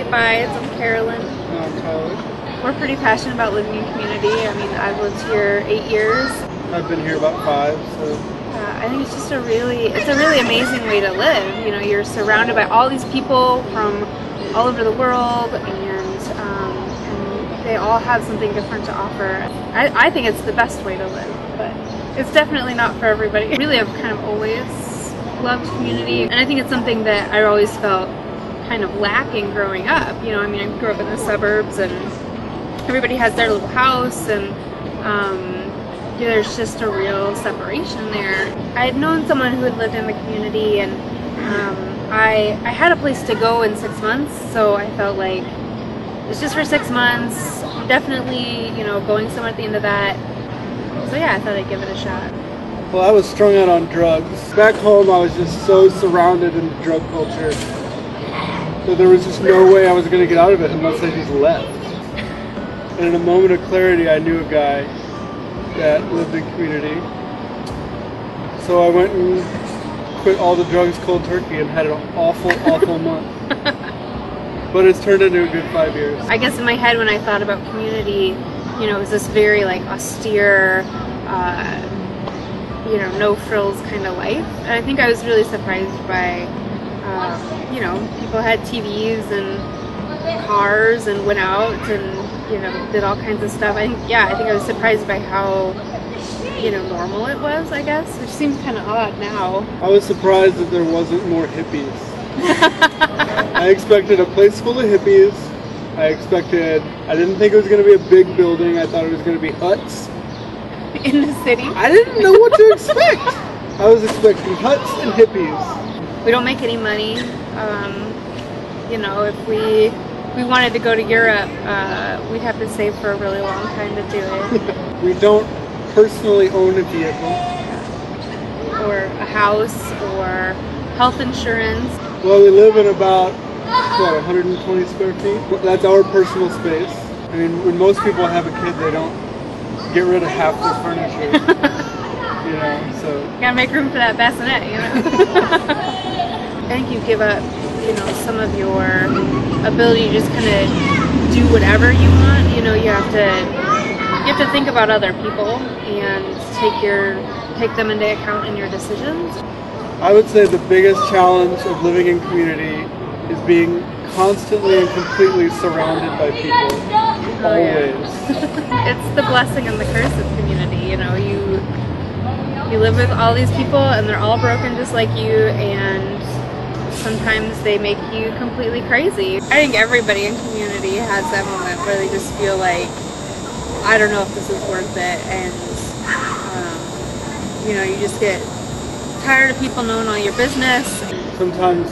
Goodbye, I'm Carolyn. I'm Tyler. We're pretty passionate about living in community. I mean, I've lived here 8 years. I've been here about 5, so. I think it's just a really amazing way to live. You know, you're surrounded by all these people from all over the world, and they all have something different to offer. I think it's the best way to live, but it's definitely not for everybody. Really, I've kind of always loved community, and I think it's something that I always felt kind of lacking growing up. You know, I mean, I grew up in the suburbs, and everybody has their little house, and there's just a real separation there. I had known someone who had lived in the community, and I had a place to go in 6 months, so I felt like it's just for 6 months. I'm definitely, you know, going somewhere at the end of that. So yeah, I thought I'd give it a shot. Well, I was strung out on drugs. Back home, I was just so surrounded in drug culture that there was just no way I was going to get out of it unless I just left. And in a moment of clarity, I knew a guy that lived in community. So I went and quit all the drugs cold turkey and had an awful, awful month. But it's turned into a good 5 years. I guess in my head when I thought about community, you know, it was this very like austere, you know, no frills kind of life. And I think I was really surprised by, you know, people had TVs and cars and went out and, you know, did all kinds of stuff. I think I was surprised by how, you know, normal it was, I guess, which seems kind of odd now. I was surprised that there wasn't more hippies. I expected a place full of hippies. I didn't think it was going to be a big building. I thought it was going to be huts. In the city? I didn't know what to expect. I was expecting huts and hippies. We don't make any money. You know, if we wanted to go to Europe, we'd have to save for a really long time to do it. We don't personally own a vehicle. Or a house, or health insurance. Well, we live in about, what, 120 square feet? That's our personal space. I mean, when most people have a kid, they don't get rid of half their furniture. You know, so. You gotta make room for that bassinet, you know? I think you give up, you know, some of your ability to just kind of do whatever you want. You know, you have to think about other people and take them into account in your decisions. I would say the biggest challenge of living in community is being constantly and completely surrounded by people. Always. Yeah. It's the blessing and the curse of community. You know, you live with all these people and they're all broken just like you, and sometimes they make you completely crazy. I think everybody in community has that moment where they just feel like, I don't know if this is worth it, and you know, you just get tired of people knowing all your business. Sometimes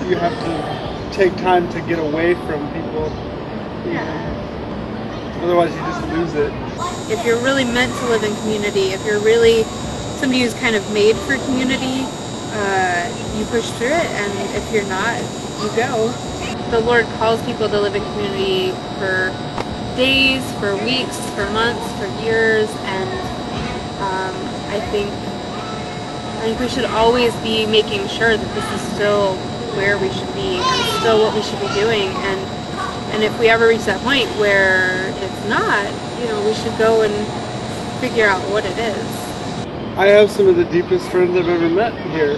you have to take time to get away from people. Yeah. Otherwise you just lose it. If you're really meant to live in community, if you're really somebody who's kind of made for community, you push through it, and if you're not, you go. The Lord calls people to live in community for days, for weeks, for months, for years, and I think we should always be making sure that this is still where we should be and still what we should be doing, and if we ever reach that point where it's not, you know, we should go and figure out what it is. I have some of the deepest friends I've ever met here.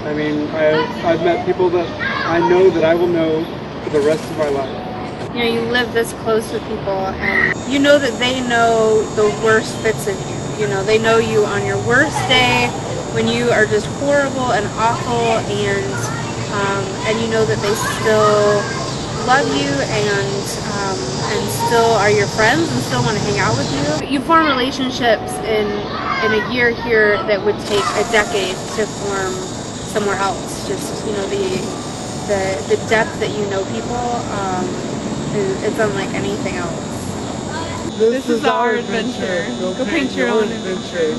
I mean, I've met people that I know that I will know for the rest of my life. You know, you live this close with people, and you know that they know the worst bits of you. You know, they know you on your worst day, when you are just horrible and awful, and you know that they still love you and still are your friends and still want to hang out with you. You form relationships in a year here that would take a decade to form somewhere else. Just, you know, the depth that you know people, it's unlike anything else. This is our adventure. Go paint your own adventure.